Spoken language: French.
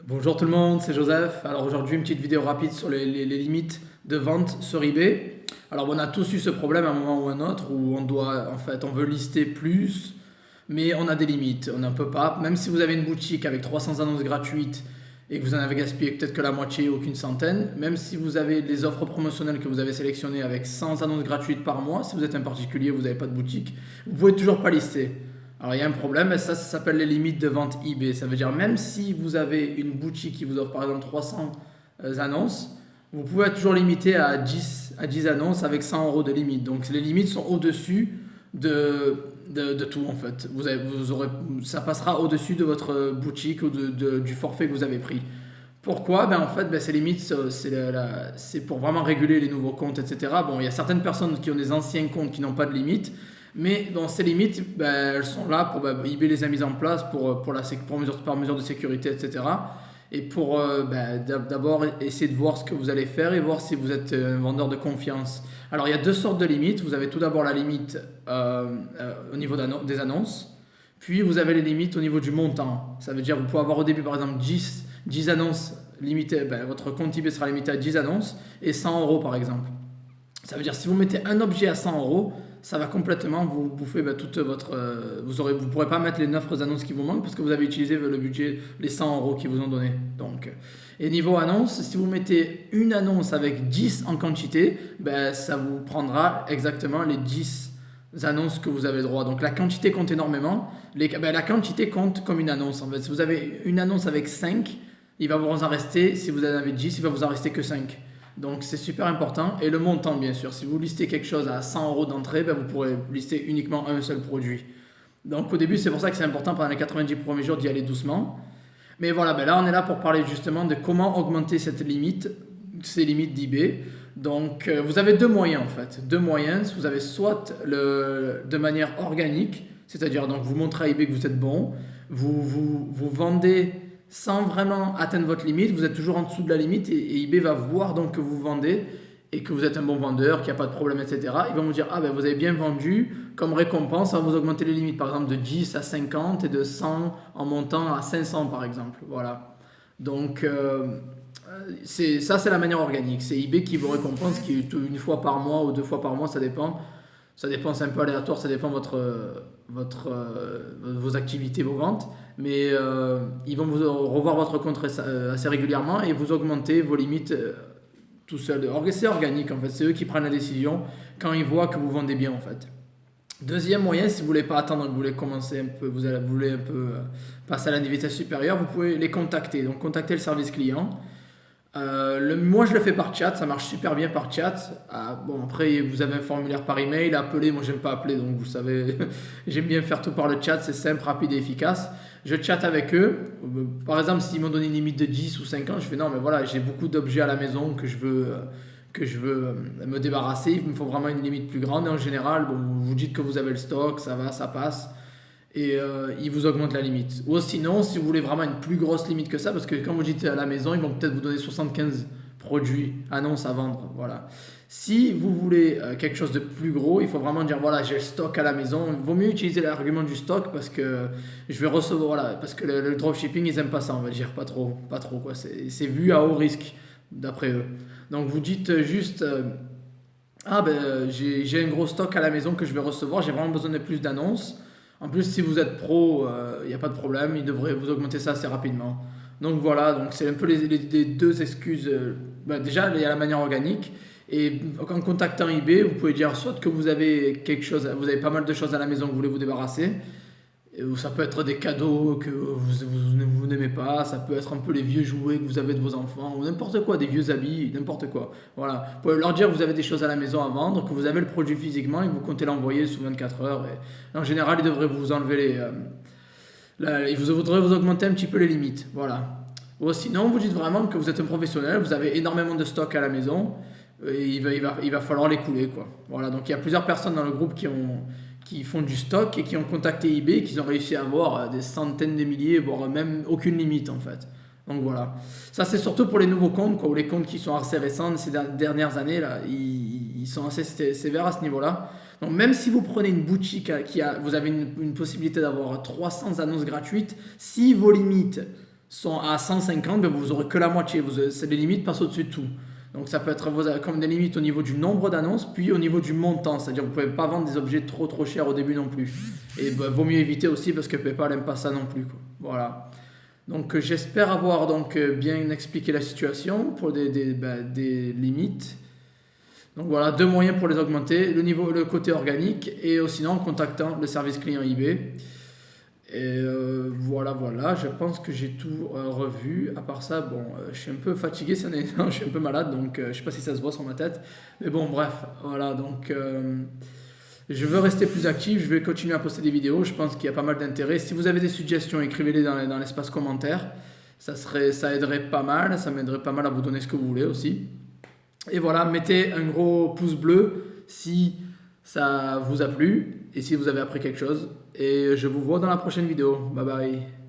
Bonjour tout le monde, c'est Joseph. Alors aujourd'hui, une petite vidéo rapide sur les limites de vente sur eBay. Alors on a tous eu ce problème à un moment ou un autre où on veut lister plus, mais on a des limites, on n'en peut pas. Même si vous avez une boutique avec 300 annonces gratuites et que vous en avez gaspillé peut-être que la moitié ou qu'une centaine, même si vous avez des offres promotionnelles que vous avez sélectionnées avec 100 annonces gratuites par mois, si vous êtes un particulier, vous n'avez pas de boutique, vous pouvez toujours pas lister. Alors il y a un problème, et ça s'appelle les limites de vente eBay. Ça veut dire même si vous avez une boutique qui vous offre par exemple 300 annonces, vous pouvez être toujours limité à 10 annonces avec 100 euros de limite. Donc les limites sont au-dessus de tout en fait. Ça passera au-dessus de votre boutique ou du forfait que vous avez pris. Pourquoi? En fait, ces limites, c'est pour vraiment réguler les nouveaux comptes, etc. Bon, il y a certaines personnes qui ont des anciens comptes qui n'ont pas de limite, mais dans ces limites, elles sont là pour eBay les a mises en place par mesure de sécurité, etc. Et pour d'abord essayer de voir ce que vous allez faire et voir si vous êtes un vendeur de confiance. Alors il y a deux sortes de limites. Vous avez tout d'abord la limite au niveau des annonces, puis vous avez les limites au niveau du montant. Ça veut dire que vous pouvez avoir au début par exemple 10 annonces limitées, votre compte eBay sera limité à 10 annonces et 100 euros par exemple. Ça veut dire si vous mettez un objet à 100 euros, ça va complètement vous bouffer toute votre. Vous ne pourrez pas mettre les 9 annonces qui vous manquent parce que vous avez utilisé le budget, les 100 euros qu'ils vous ont donné. Donc, et niveau annonce, si vous mettez une annonce avec 10 en quantité, ça vous prendra exactement les 10 annonces que vous avez droit. Donc la quantité compte énormément. La quantité compte comme une annonce. En fait, si vous avez une annonce avec 5, il va vous en rester, si vous en avez 10, il va vous en rester que 5. Donc c'est super important. Et le montant, bien sûr. Si vous listez quelque chose à 100 euros d'entrée, vous pourrez lister uniquement un seul produit. Donc au début, c'est pour ça que c'est important pendant les 90 premiers jours d'y aller doucement. Mais voilà, là on est là pour parler justement de comment augmenter ces limites d'eBay. Donc vous avez deux moyens en fait. Deux moyens. Vous avez soit de manière organique, c'est-à-dire donc vous montrez à eBay que vous êtes bon, vous vendez sans vraiment atteindre votre limite, vous êtes toujours en dessous de la limite et eBay va voir donc que vous vendez et que vous êtes un bon vendeur, qu'il n'y a pas de problème, etc. Ils vont vous dire, vous avez bien vendu, comme récompense, on va vous augmenter les limites, par exemple de 10 à 50 et de 100 en montant à 500 par exemple. Voilà. Donc c'est la manière organique, c'est eBay qui vous récompense, qui une fois par mois ou deux fois par mois, ça dépend. Ça dépend, c'est un peu aléatoire, ça dépend vos activités, vos ventes. Mais ils vont vous revoir votre compte assez régulièrement et vous augmenter vos limites tout seul. C'est organique en fait, c'est eux qui prennent la décision quand ils voient que vous vendez bien en fait. Deuxième moyen, si vous voulez pas attendre, vous voulez commencer un peu, vous voulez un peu passer à la vitesse supérieure, vous pouvez les contacter. Donc contacter le service client. Moi, je le fais par chat, ça marche super bien par chat. Après, vous avez un formulaire par email, appelez. Moi, j'aime pas appeler, donc vous savez, j'aime bien faire tout par le chat, c'est simple, rapide et efficace. Je chatte avec eux. Par exemple, s'ils m'ont donné une limite de 10 ou 5 ans, je fais non, mais voilà, j'ai beaucoup d'objets à la maison que je veux me débarrasser. Il me faut vraiment une limite plus grande. Et en général, vous dites que vous avez le stock, ça va, ça passe et ils vous augmentent la limite. Ou sinon, si vous voulez vraiment une plus grosse limite que ça, parce que quand vous dites à la maison, ils vont peut-être vous donner 75 produits, annonces à vendre. Voilà. Si vous voulez quelque chose de plus gros, il faut vraiment dire voilà, j'ai le stock à la maison. Il vaut mieux utiliser l'argument du stock parce que je vais recevoir, voilà, parce que le dropshipping, ils aiment pas ça, on va dire, pas trop quoi. C'est vu à haut risque, d'après eux. Donc vous dites juste j'ai un gros stock à la maison que je vais recevoir, j'ai vraiment besoin de plus d'annonces. En plus, si vous êtes pro, il n'y a pas de problème, ils devraient vous augmenter ça assez rapidement. Donc voilà, donc c'est un peu les deux excuses. Déjà, il y a la manière organique. Et en contactant eBay, vous pouvez dire soit que vous avez vous avez pas mal de choses à la maison que vous voulez vous débarrasser, ou ça peut être des cadeaux que vous n'aimez pas, ça peut être un peu les vieux jouets que vous avez de vos enfants, ou n'importe quoi, des vieux habits, n'importe quoi. Voilà. Vous pouvez leur dire que vous avez des choses à la maison à vendre, que vous avez le produit physiquement et que vous comptez l'envoyer sous 24 heures. Et en général, ils devraient vous enlever ils voudraient vous augmenter un petit peu les limites. Voilà. Ou sinon, vous dites vraiment que vous êtes un professionnel, vous avez énormément de stock à la maison, et il va falloir l'écouler, quoi. Voilà. Donc il y a plusieurs personnes dans le groupe qui font du stock et qui ont contacté eBay, qui ont réussi à avoir des centaines de milliers, voire même aucune limite en fait. Donc voilà. Ça c'est surtout pour les nouveaux comptes, ou les comptes qui sont assez récents ces dernières années, là, ils sont assez sévères à ce niveau-là. Donc même si vous prenez une boutique vous avez une possibilité d'avoir 300 annonces gratuites, si vos limites sont à 150, ben vous aurez que la moitié. Les limites passent au-dessus de tout. Donc ça peut être comme des limites au niveau du nombre d'annonces, puis au niveau du montant. C'est-à-dire que vous ne pouvez pas vendre des objets trop chers au début non plus. Et ben, vaut mieux éviter aussi parce que PayPal n'aime pas ça non plus, quoi. Voilà. Donc j'espère avoir bien expliqué la situation pour des limites. Donc voilà, deux moyens pour les augmenter, le côté organique et sinon en contactant le service client eBay. Et voilà, je pense que j'ai tout revu. À part ça, bon, je suis un peu fatigué, je suis un peu malade, donc je sais pas si ça se voit sur ma tête. Mais bon, bref, voilà, donc je veux rester plus actif, je vais continuer à poster des vidéos, je pense qu'il y a pas mal d'intérêt. Si vous avez des suggestions, écrivez-les dans l'espace commentaire. Ça aiderait pas mal, ça m'aiderait pas mal à vous donner ce que vous voulez aussi. Et voilà, mettez un gros pouce bleu si ça vous a plu et si vous avez appris quelque chose. Et je vous vois dans la prochaine vidéo. Bye bye.